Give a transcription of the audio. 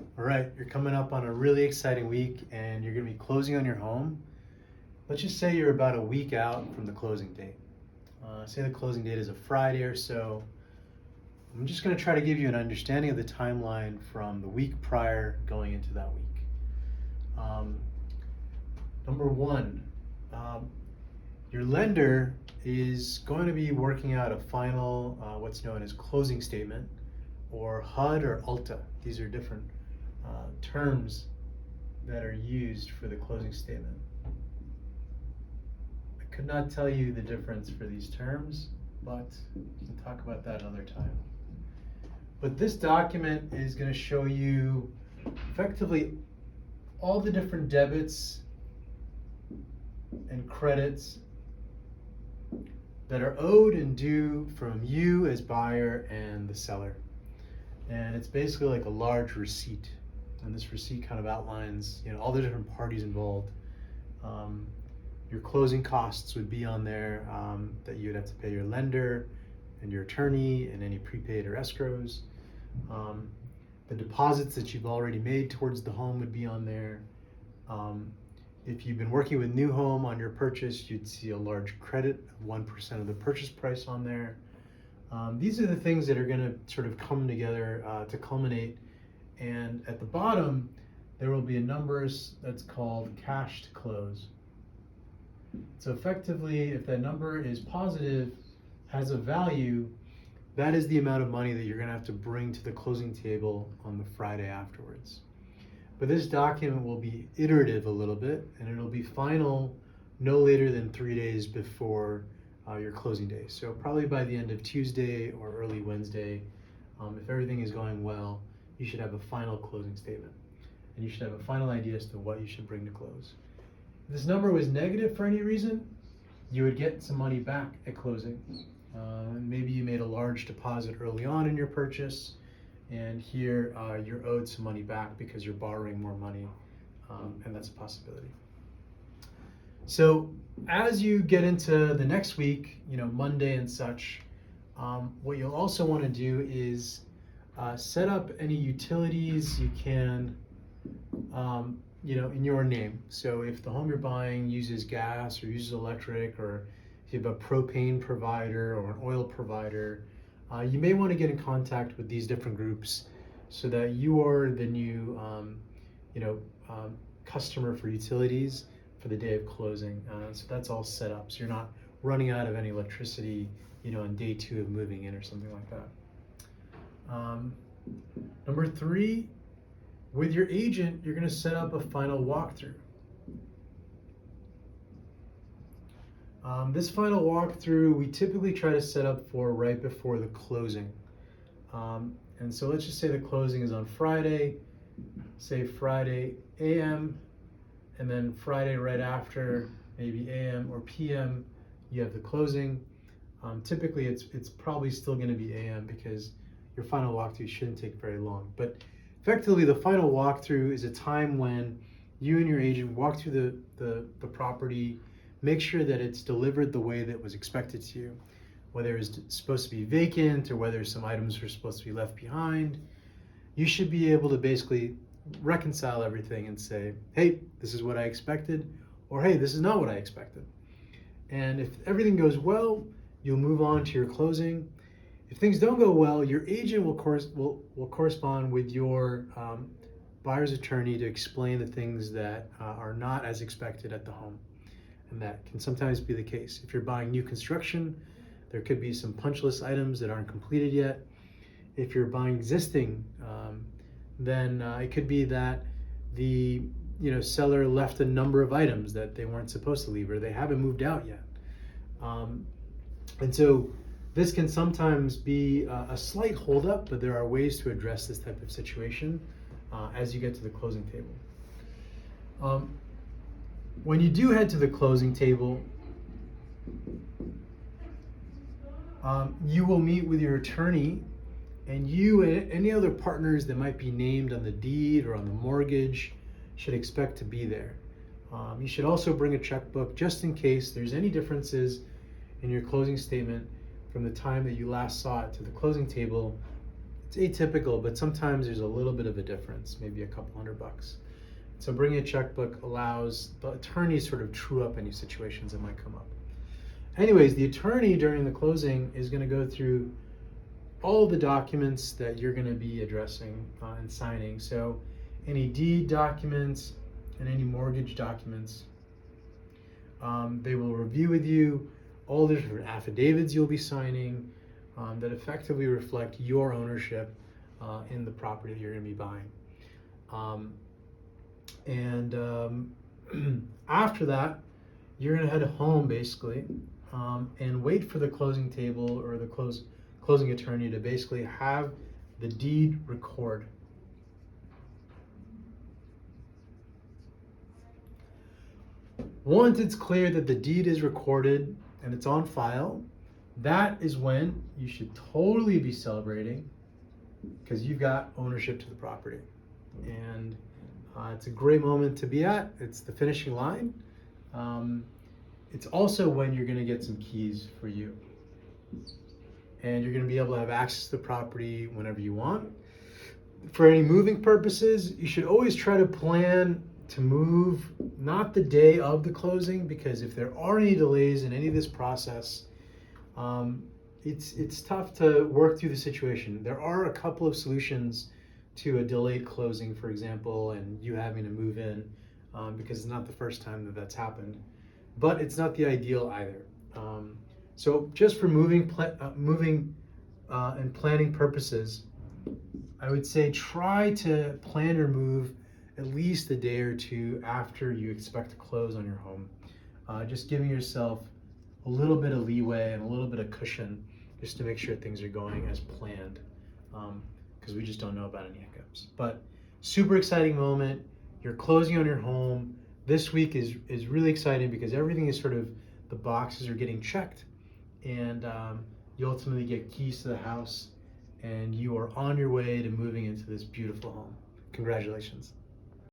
All right, you're coming up on a really exciting week and you're going to be closing on your home. Let's just say you're about a week out from the closing date. Say the closing date is a Friday or so. I'm just going to try to give you an understanding of the timeline from the week prior going into that week. Um, Number one, um, your lender is going to be working out a final, what's known as closing statement, or HUD or ULTA. These are different terms that are used for the closing statement. I could not tell you the difference for these terms, but we can talk about that another time. But this document is going to show you effectively all the different debits and credits that are owed and due from you as buyer and the seller. And it's basically like a large receipt. And this receipt kind of outlines, all the different parties involved. Your closing costs would be on there that you would have to pay your lender and your attorney and any prepaid or escrows. The deposits that you've already made towards the home would be on there. If you've been working with new home on your purchase, you'd see a large credit of 1% of the purchase price on there. These are the things that are going to sort of come together to culminate. And at the bottom, there will be a number that's called cash to close. So effectively, if that number is positive, has a value, that is the amount of money that you're going to have to bring to the closing table on the Friday afterwards. But this document will be iterative a little bit, and it'll be final no later than 3 days before your closing day. So probably by the end of Tuesday or early Wednesday, if everything is going well, you should have a final closing statement. And you should have a final idea as to what you should bring to close. If this number was negative for any reason, you would get some money back at closing. Maybe you made a large deposit early on in your purchase, and here you're owed some money back because you're borrowing more money, and that's a possibility. So as you get into the next week, Monday and such, what you'll also want to do is set up any utilities you can, in your name. So if the home you're buying uses gas or uses electric, or if you have a propane provider or an oil provider, you may want to get in contact with these different groups so that you are the new, customer for utilities for the day of closing. So that's all set up. So you're not running out of any electricity, on day 2 of moving in or something like that. Number 3, with your agent, you're going to set up a final walkthrough. This final walkthrough, we typically try to set up for right before the closing. And so let's just say the closing is on Friday, say Friday AM, and then Friday right after, maybe AM or PM, you have the closing. Typically it's probably still going to be AM because your final walkthrough shouldn't take very long. But effectively, the final walkthrough is a time when you and your agent walk through the property, make sure that it's delivered the way that was expected to you, whether it's supposed to be vacant or whether some items are supposed to be left behind. You should be able to basically reconcile everything and say, hey, this is what I expected, or hey, this is not what I expected. And if everything goes well, you'll move on to your closing. If things don't go well, your agent will correspond with your buyer's attorney to explain the things that are not as expected at the home. And that can sometimes be the case. If you're buying new construction, there could be some punch list items that aren't completed yet. If you're buying existing, then it could be that the seller left a number of items that they weren't supposed to leave, or they haven't moved out yet. And so this can sometimes be a slight holdup, but there are ways to address this type of situation as you get to the closing table. When you do head to the closing table, you will meet with your attorney, and you and any other partners that might be named on the deed or on the mortgage should expect to be there. You should also bring a checkbook just in case there's any differences in your closing statement from the time that you last saw it to the closing table. It's atypical, but sometimes there's a little bit of a difference, maybe a couple $100. So bringing a checkbook allows the attorney sort of true up any situations that might come up. Anyways, the attorney during the closing is going to go through all the documents that you're going to be addressing and signing. So any deed documents and any mortgage documents, they will review with you all the different affidavits you'll be signing that effectively reflect your ownership in the property that you're going to be buying. After that, you're going to head home basically and wait for the closing table or the closing attorney to basically have the deed record. Once it's clear that the deed is recorded and it's on file, that is when you should totally be celebrating because you've got ownership to the property. And it's a great moment to be at. It's the finishing line. It's also when you're going to get some keys for you. And you're going to be able to have access to the property whenever you want. For any moving purposes, you should always try to plan to move not the day of the closing, because if there are any delays in any of this process, it's tough to work through the situation. There are a couple of solutions to a delayed closing, for example, and you having to move in because it's not the first time that that's happened, but it's not the ideal either. So just for moving and planning purposes, I would say try to plan your move at least a day or two after you expect to close on your home. Just giving yourself a little bit of leeway and a little bit of cushion just to make sure things are going as planned, because we just don't know about any hiccups. But super exciting moment. You're closing on your home. This week is really exciting because everything is sort of, the boxes are getting checked, and you ultimately get keys to the house, and you are on your way to moving into this beautiful home. Congratulations.